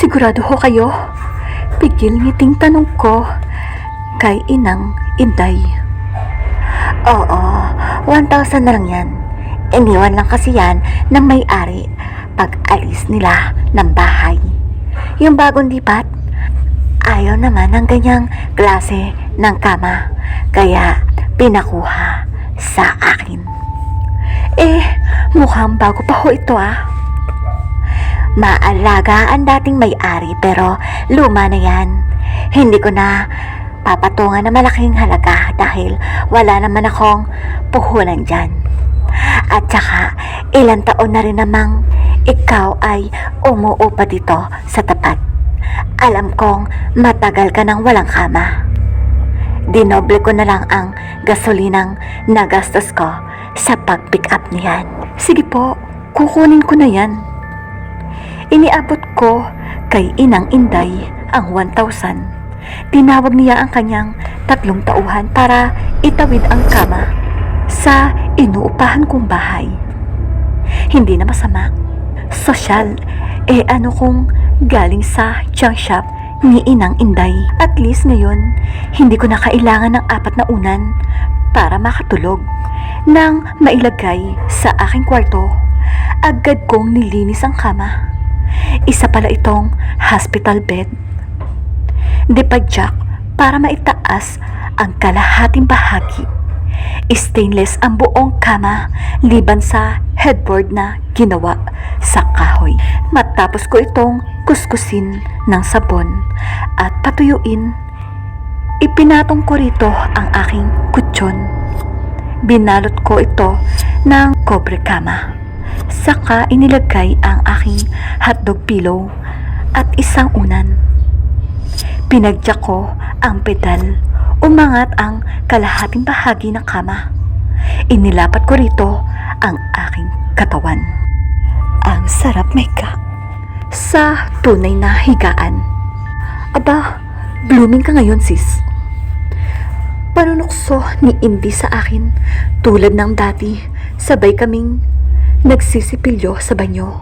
Sigurado ho kayo? Pigil ngiting tanong ko kay Inang Inday. Oo, 1,000 na lang yan. Iniwan lang kasi yan ng may-ari pag alis nila ng bahay. Yung bagong lipat, ayaw naman ng ganyang klase ng kama, kaya pinakuha sa akin. Mukhang bago pa ho ito Maalaga ang dating may-ari pero luma na yan. Hindi ko na papatungan na malaking halaga dahil wala naman akong puhunan dyan. At saka ilang taon na rin namang ikaw ay umuupa dito sa tapat. Alam kong matagal ka nang walang kama. Dinoble ko na lang ang gasolinang nagastos ko sa pag-pick up niyan. Sige po, kukunin ko na yan. Iniabot ko kay Inang Inday ang 1,000. Tinawag niya ang kanyang 3 tauhan para itawid ang kama sa inuupahan kong bahay. Hindi na masama. Sosyal, ano kung galing sa junk shop ni Inang Inday. At least ngayon, hindi ko na kailangan ng 4 na unan para makatulog. Nang mailagay sa aking kwarto, agad kong nilinis ang kama. Isa pala itong hospital bed. Dipadyak para maitaas ang kalahating bahagi. Stainless ang buong kama liban sa headboard na ginawa sa kahoy. Matapos ko itong kuskusin ng sabon at patuyuin, ipinatong ko rito ang aking kutsyon. Binalot ko ito ng kobre kama. Saka inilagay ang aking hotdog pillow at isang unan. Pinagdyak ko ang pedal. Umangat ang kalahating bahagi ng kama. Inilapat ko rito ang aking katawan. Ang sarap, Mika. Sa tunay na higaan. Aba, blooming ka ngayon, sis. Panunukso ni Indy sa akin tulad ng dati, sabay kaming nagsisipilyo sa banyo.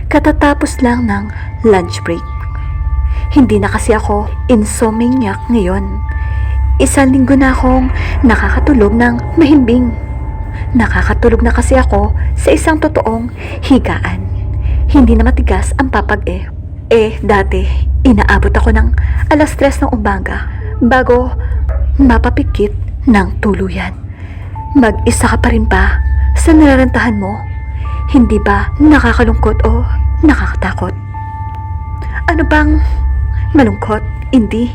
Katatapos lang ng lunch break. Hindi na kasi ako insomniac ngayon. 1 linggo na akong nakakatulog ng mahimbing. Nakakatulog na kasi ako sa isang totoong higaan. Hindi na matigas ang papag dati, inaabot ako ng 3:00 ng umaga bago mapapikit ng tuluyan. Mag-isa ka pa rin ba sa nararentahan mo? Hindi ba nakakalungkot o nakakatakot? Ano bang malungkot, Indy?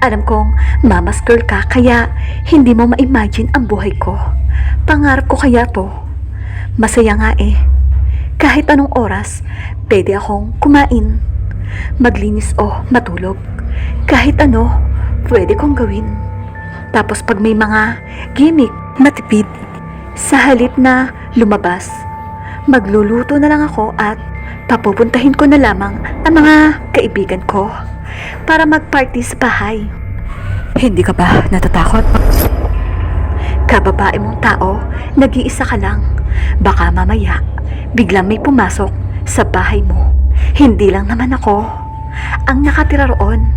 Alam kong mama's girl ka kaya hindi mo ma-imagine ang buhay ko. Pangarap ko kaya to. Masaya nga Kahit anong oras, pwede akong kumain, maglinis o matulog. Kahit ano, pwede kong gawin. Tapos pag may mga gimmick, matipid. Sa halip na lumabas, magluluto na lang ako at papupuntahin ko na lamang ang mga kaibigan ko para mag-party sa bahay. Hindi ka ba natatakot? Kababae mong tao, nag-iisa ka lang. Baka mamaya, biglang may pumasok sa bahay mo. Hindi lang naman ako ang nakatira roon.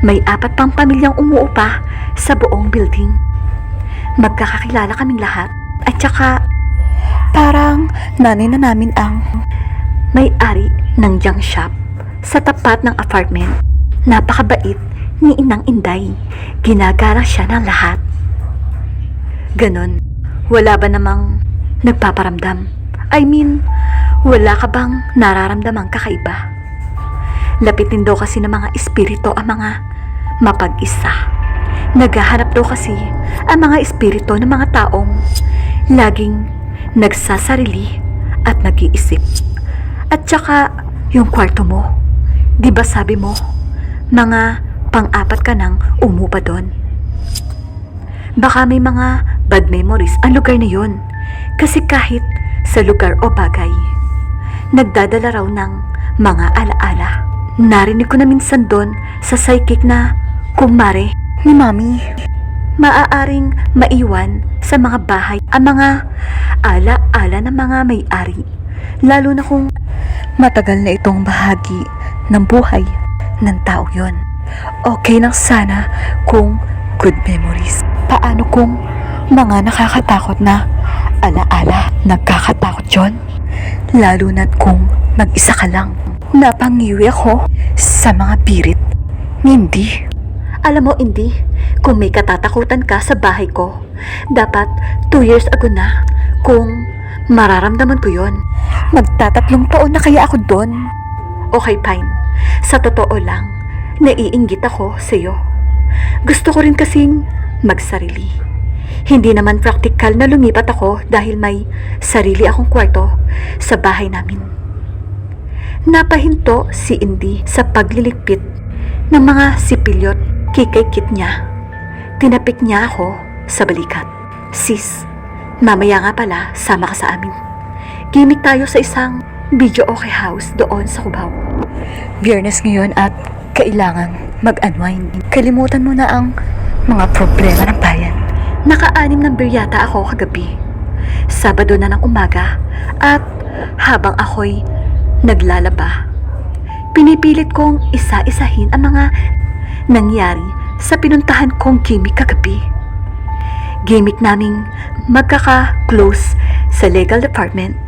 May 4 pang pamilyang umuupa sa buong building. Magkakakilala kaming lahat. At saka, parang nanay na namin ang may-ari ng junk shop sa tapat ng apartment. Napakabait ni Inang Inday. Ginagara siya ng lahat. Ganon, wala ba namang nagpaparamdam? I mean, wala ka bang nararamdamang kakaiba? Lapitin daw kasi ng mga espiritu ang mga mapag-isa. Naghahanap daw kasi ang mga espiritu ng mga taong laging nagsasarili at nag-iisip. At saka, yung kwarto mo, di ba sabi mo, mga pang-4 ka nang umupa doon? Baka may mga bad memories ang lugar na yun. Kasi kahit sa lugar o bagay, nagdadala raw ng mga alaala. Narinig ko na minsan doon sa psychic na kumare ni Mami. Maaaring maiwan sa mga bahay ang mga ala-ala ng mga may-ari. Lalo na kung matagal na itong bahagi ng buhay ng tao yon. Okay lang sana kung good memories. Paano kung mga nakakatakot na alaala? Nagkakatakot yon. Lalo na't kung mag-isa ka lang. Napangiwi ako sa mga birit. Hindi. Alam mo, hindi. Kung may katatakutan ka sa bahay ko, dapat 2 years ago na. Kung mararamdaman ko yon, magtatatlong taon na kaya ako doon. Okay, fine. Sa totoo lang, naiinggit ako sa'yo. Gusto ko rin kasing magsarili. Hindi naman praktikal na lumipat ako dahil may sarili akong kwarto sa bahay namin. Napahinto si Indy sa pagliligpit ng mga sipilyot kikaykit niya. Tinapik niya ako sa balikat. Sis, mamaya nga pala sama ka sa amin. Gimik tayo sa isang video okay house doon sa Cubao. Biyernes ngayon at kailangan mag-unwind. Kalimutan mo na ang mga problema ng bayan. Naka-6 ng beer yata ako kagabi. Sabado na ng umaga at habang ako'y naglalaba, pinipilit kong isa-isahin ang mga nangyari sa pinuntahan kong gimmick kagabi. Gimmick naming magkaka-close sa legal department.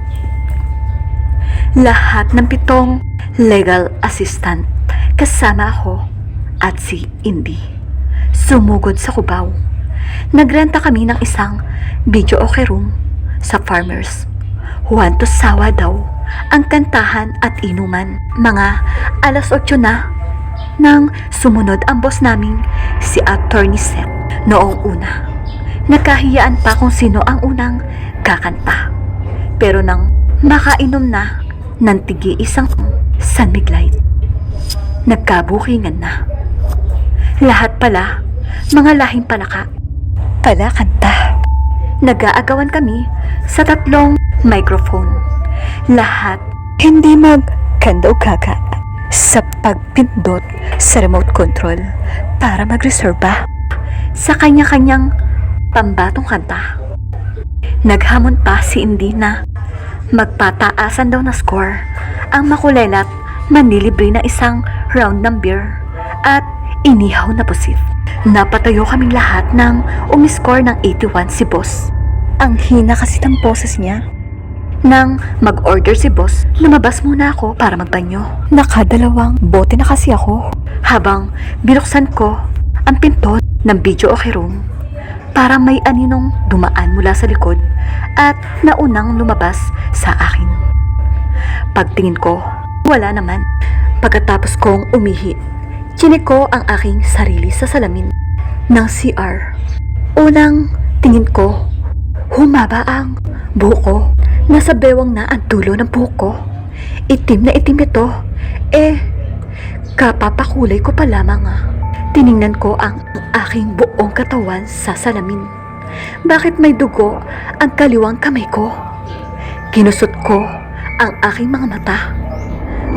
Lahat ng 7 legal assistant kasama ako at si Indy sumugod sa Cubao. Nagrenta kami ng isang video okay room sa Farmers. Juan to sawa daw ang kantahan at inuman. Mga 8:00 na nang sumunod ang boss naming si Attorney Seth. Noong una, nagkahiyaan pa kung sino ang unang kakanta. Pero nang makainom na ng tigi-isang San Miglite, nagkabukingan na. Lahat pala mga lahing palaka. Palakanta. Nag-aagawan kami sa 3 microphone. Lahat hindi magkanda-ugaga sa pagpindot sa remote control para mag-reserva sa kanya-kanyang pambatong kanta. Naghamon pa si Indy na magpataasan daw na score ang makulelat manlilibre na isang round ng beer at inihaw na pusit. Napatayo kaming lahat nang umiscore ng 81 si boss. Ang hina kasi ng boses niya. Nang mag-order si boss, lumabas muna ako para magbanyo. Nakadalawang bote na kasi ako. Habang binuksan ko ang pinto ng video okay room, parang may aninong dumaan mula sa likod at naunang lumabas sa akin. Pagtingin ko, wala naman. Pagkatapos kong umihi, chinik ko ang aking sarili sa salamin ng CR. Unang tingin ko, humaba ang buhok ko. Nasa bewang na ang dulo ng buhok ko. Itim na itim ito. Kapapakulay ko pa lamang Tiningnan ko ang aking buong katawan sa salamin. Bakit may dugo ang kaliwang kamay ko? Kinusot ko ang aking mga mata.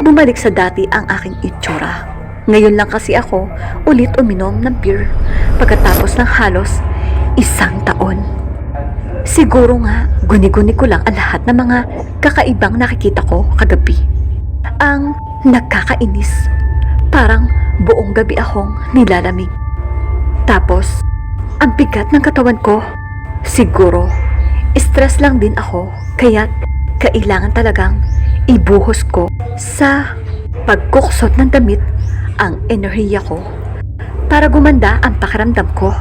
Bumalik sa dati ang aking itsura. Ngayon lang kasi ako ulit uminom ng beer pagkatapos ng halos 1 taon. Siguro nga, guni-guni ko lang ang lahat ng mga kakaibang nakikita ko kagabi. Ang nakakainis, parang buong gabi akong nilalamig. Tapos, ang bigat ng katawan ko, siguro, stress lang din ako, kaya't kailangan talagang ibuhos ko sa pagkuksot ng damit ang enerhiya ko para gumanda ang pakiramdam ko.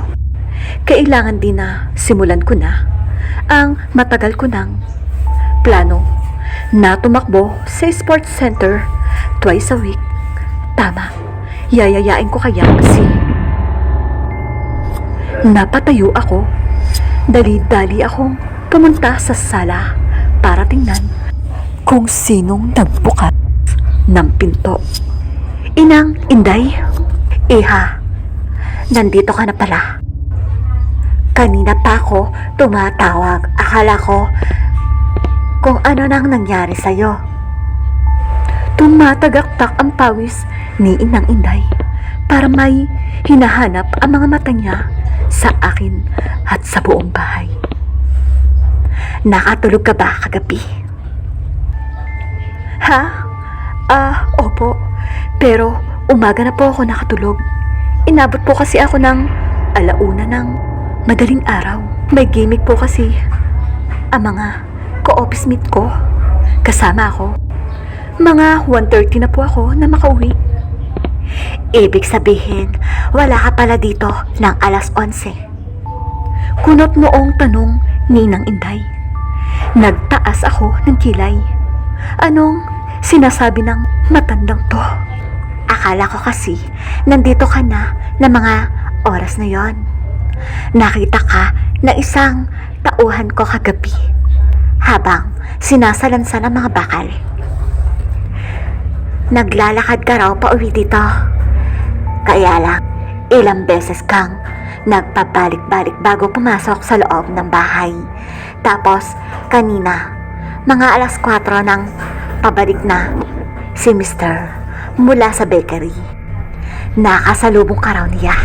Kailangan din na simulan ko na ang matagal ko ng plano na tumakbo sa sports center twice a week. Tama, yayayain ko kaya si... Napatayo ako. Dali-dali akong pumunta sa sala para tingnan kung sinong nagbukas ng pinto. Inang Inday, Iha, nandito ka na pala. Kanina pa ako tumatawag. Akala ko kung ano nang nangyari sa'yo. Tumatagaktak ang pawis ni Inang Inday para may hinahanap ang mga mata niya sa akin at sa buong bahay. Nakatulog ka ba kagabi? Ha? Opo. Pero umaga na po ako nakatulog. Inabot po kasi ako ng 1:00 ng madaling araw. May gimmick po kasi ang mga ka-office mate ko. Kasama ako. Mga 1:30 na po ako na makauwi. Ibig sabihin, wala ka pala dito ng 11:00. Kunot noong tanong ni Nang Inday. Nagtaas ako ng kilay. Anong sinasabi ng matandang to? Akala ko kasi nandito ka na ng mga oras na yon. Nakita ka na isang tauhan ko kagabi habang sinasalansan ang mga bakal. Naglalakad ka raw pa uwi dito. Kaya lang, ilang beses kang nagpabalik-balik bago pumasok sa loob ng bahay. Tapos, kanina, mga 4:00 nang pabalik na si Mr. mula sa bakery. Nakasalubong ka raw niya.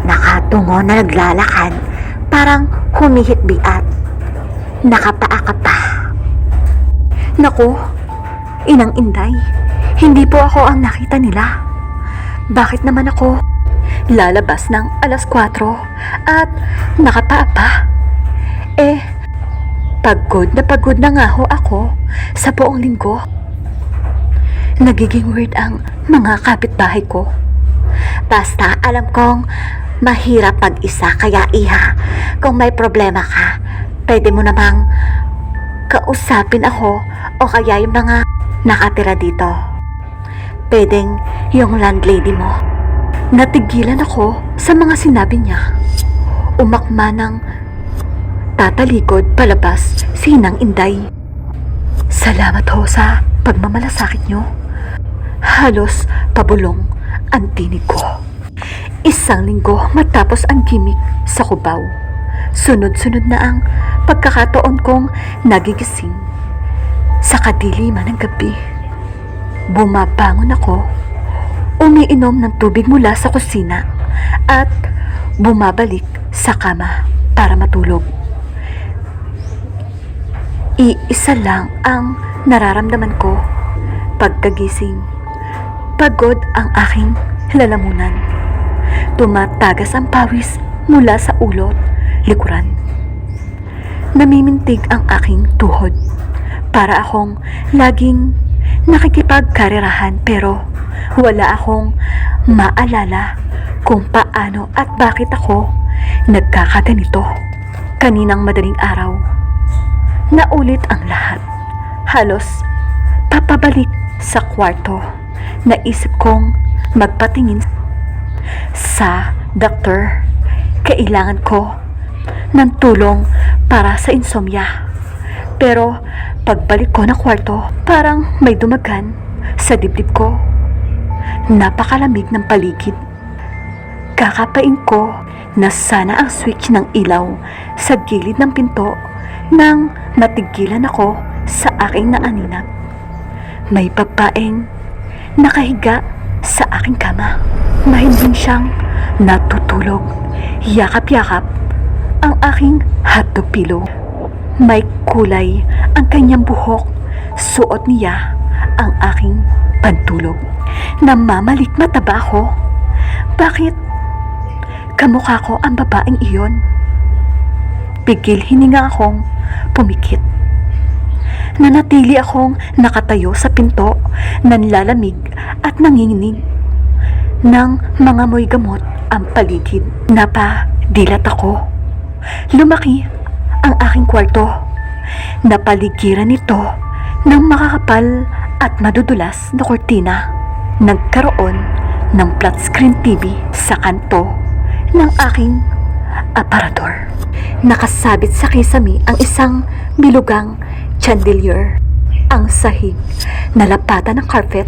Nakatungo na naglalakad, parang humihit-bi at nakapaa ka pa. Naku, Inang Inday, hindi po ako ang nakita nila. Bakit naman ako lalabas ng 4:00 at nakapaa pa? Pagod na nga ho ako sa buong linggo. Nagiging weird ang mga kapitbahay ko. Basta alam kong mahirap mag-isa, kaya iha, kung may problema ka, pwede mo namang kausapin ako o kaya yung mga nakatira dito. Pwedeng yung landlady mo. Natigilan ako sa mga sinabi niya. Umakma ng tatalikod palabas si Nang Inday. Salamat ho sa pagmamalasakit nyo. Halos pabulong ang tinig ko. 1 linggo matapos ang gimmick sa Cubao. Sunod-sunod na ang pagkakataon kong nagigising sa kadiliman ng gabi. Bumabangon ako, umiinom ng tubig mula sa kusina at bumabalik sa kama para matulog. Iisa lang ang nararamdaman ko pagkagising. Pagod ang aking lalamunan. Tumatagas ang pawis mula sa ulot, likuran. Namimintig ang aking tuhod. Para akong laging nakikipagkarerahan pero wala akong maalala kung paano at bakit ako nagkakaganito. Kaninang madaling araw, naulit ang lahat. Halos papabalik sa kwarto. Naisip kong magpatingin sa doktor. Kailangan ko ng tulong para sa insomnia. Pero pagbalik ko ng kwarto, parang may dumagan sa dibdib ko. Napakalamig ng paligid. Kakapain ko na sana ang switch ng ilaw sa gilid ng pinto nang matigilan ako sa aking naaninag. May babaeng nakahiga sa aking kama. Mahimbing siyang natutulog. Yakap-yakap ang aking hotdog pillow. May kulay ang kanyang buhok. Suot niya ang aking pantulog. Namamalik mataba ko. Bakit kamukha ko ang babaeng iyon? Pigil hininga akong pumikit. Nanatili akong nakatayo sa pinto, nanlalamig at nanginginig. Nang mga moy gamot ang paligid, napadilat ako. Lumaki ang aking kwarto. Napaligiran nito ng makakapal at madudulas na kortina. Nagkaroon ng flat screen TV sa kanto ng aking aparador. Nakasabit sa kisame ang isang bilugang chandelier. Ang sahig na lapatan ng carpet.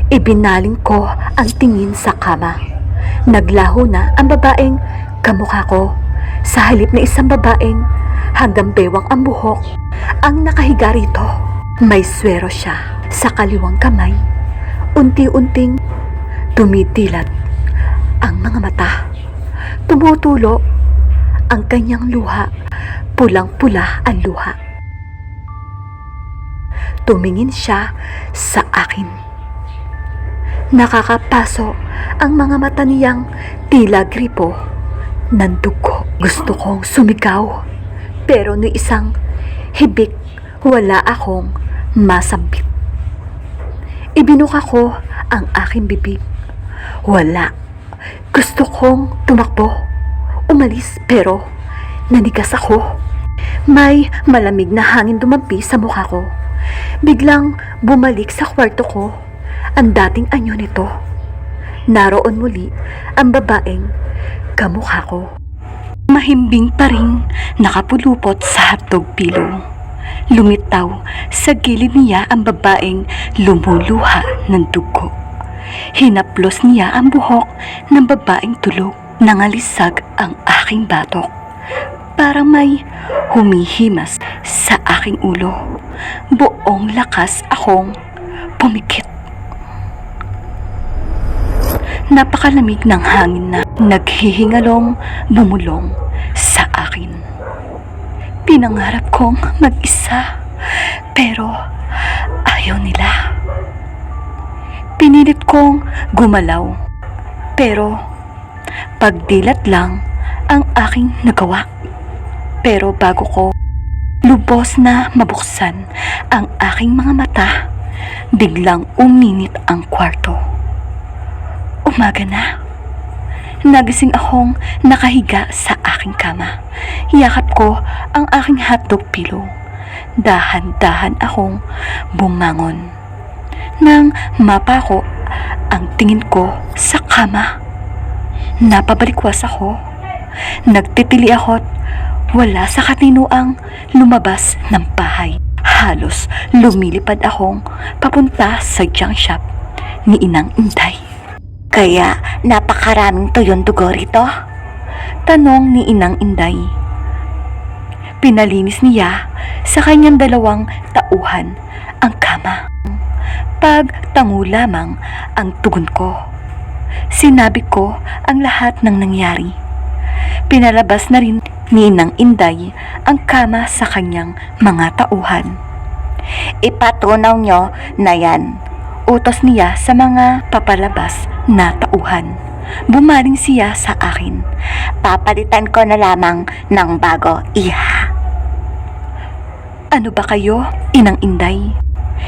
Ibinaling ko ang tingin sa kama. Naglaho na ang babaeng kamukha ko. Sa halip na isang babaeng hanggang bewang ang buhok ang nakahiga rito. May swero siya sa kaliwang kamay. Unti-unting tumidilat ang mga mata. Tumutulo ang kanyang luha. Pulang-pula ang luha. Tumingin siya sa akin. Nakakapaso ang mga mata niyang tila gripo ng dugo. Gusto kong sumigaw, pero no isang hibik wala akong masambit. Ibinuka ko ang aking bibig. Wala. Gusto kong tumakbo, umalis, pero nanigas ako. May malamig na hangin dumampi sa mukha ko. Biglang bumalik sa kwarto ko ang dating anyo nito. Naroon muli ang babaeng kamukha ko. Mahimbing pa rin nakapulupot sa hotdog pillow. Lumitaw sa gilid niya ang babaeng lumuluha ng dugo. Hinaplos niya ang buhok ng babaeng tulog. Nangalisag ang aking batok. Parang may humihimas sa aking ulo. Buong lakas akong pumikit. Napakalamig ng hangin na naghihingalong bumulong sa akin. Pinangarap kong mag-isa, pero ayaw nila. Pinilit kong gumalaw, pero pagdilat lang ang aking nagawa. Pero bago ko lubos na mabuksan ang aking mga mata, biglang uminit ang kwarto. Umaga na. Nagising akong nakahiga sa aking kama. Yakap ko ang aking hotdog pillow. Dahan-dahan akong bumangon. Nang mapako ang tingin ko sa kama, napabalikwas ako. Nagtitili ako't wala sa katinuang lumabas ng bahay. Halos lumilipad akong papunta sa junk shop ni Inang Inday. Kaya napakaraming tuyong dugo rito? Tanong ni Inang Inday. Pinalinis niya sa kanyang 2 tauhan ang kama. Pagtango lamang ang tugon ko. Sinabi ko ang lahat ng nangyari. Pinalabas na rin ni Inang Inday ang kama sa kanyang mga tauhan. Ipatunaw nyo na yan. Utos niya sa mga papalabas na tauhan. Bumaling siya sa akin. Papalitan ko na lamang ng bago, iha. Ano ba kayo, Inang Inday?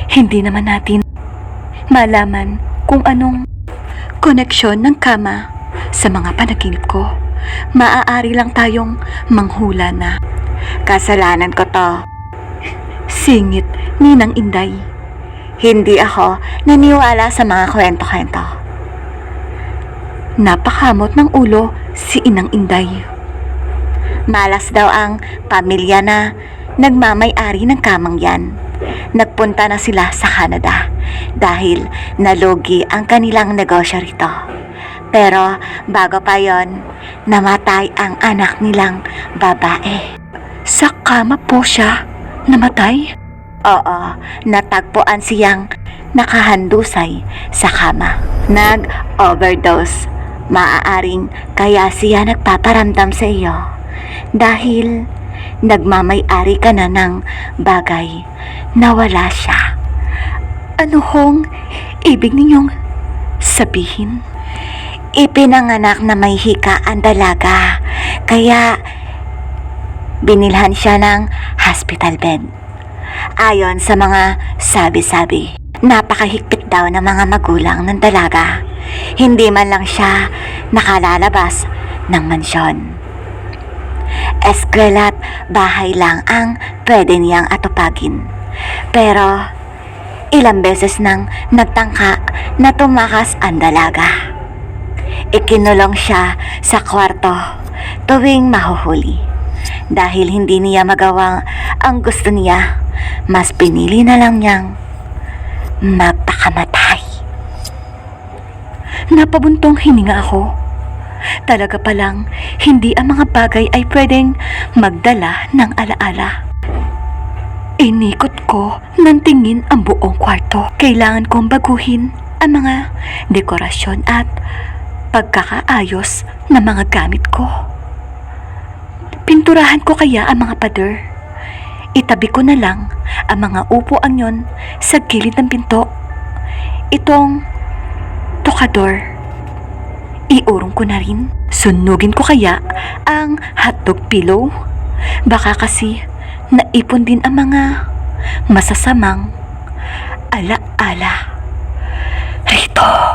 Hindi naman natin malaman kung anong koneksyon ng kama sa mga panaginip ko. Maaari lang tayong manghula na Kasalanan ko to. singit ni Inang Inday. Hindi ako naniwala sa mga kwento-kwento. Napakamot ng ulo si Inang Inday. Malas daw ang pamilya na nagmamay-ari ng kamang yan. Nagpunta na sila sa Canada dahil nalugi ang kanilang negosyo rito. Pero bago pa yon, namatay ang anak nilang babae. Sa kama po siya namatay? Oo, natagpuan siyang nakahandusay sa kama. Nag-overdose. Maaaring kaya siya nagpaparamdam sa iyo dahil nagmamay-ari ka na ng bagay na wala siya. Ano hong ibig ninyong sabihin? Ipinanganak na may hika ang dalaga, kaya binilhan siya ng hospital bed. Ayon sa mga sabi-sabi, napakahigpit daw ng mga magulang ng dalaga. Hindi man lang siya nakalalabas ng mansyon. Eskwela't bahay lang ang pwede niyang atupagin. Pero ilang beses nang nagtangka na tumakas ang dalaga. Ikinulong siya sa kwarto tuwing mahuhuli. Dahil hindi niya magawang ang gusto niya, mas pinili na lang niyang mapakamatay. Napabuntong hininga ako. Talaga palang hindi ang mga bagay ay pwedeng magdala ng alaala. Inikot ko ng tingin ang buong kwarto. Kailangan kong baguhin ang mga dekorasyon at pagkakaayos ng mga gamit ko. Pinturahan ko kaya ang mga pader. Itabi ko na lang ang mga upuan yon sa gilid ng pinto. Itong abokador. Iurong ko na rin. Sunugin ko kaya ang hotdog pillow? Baka kasi naipon din ang mga masasamang ala-ala rito.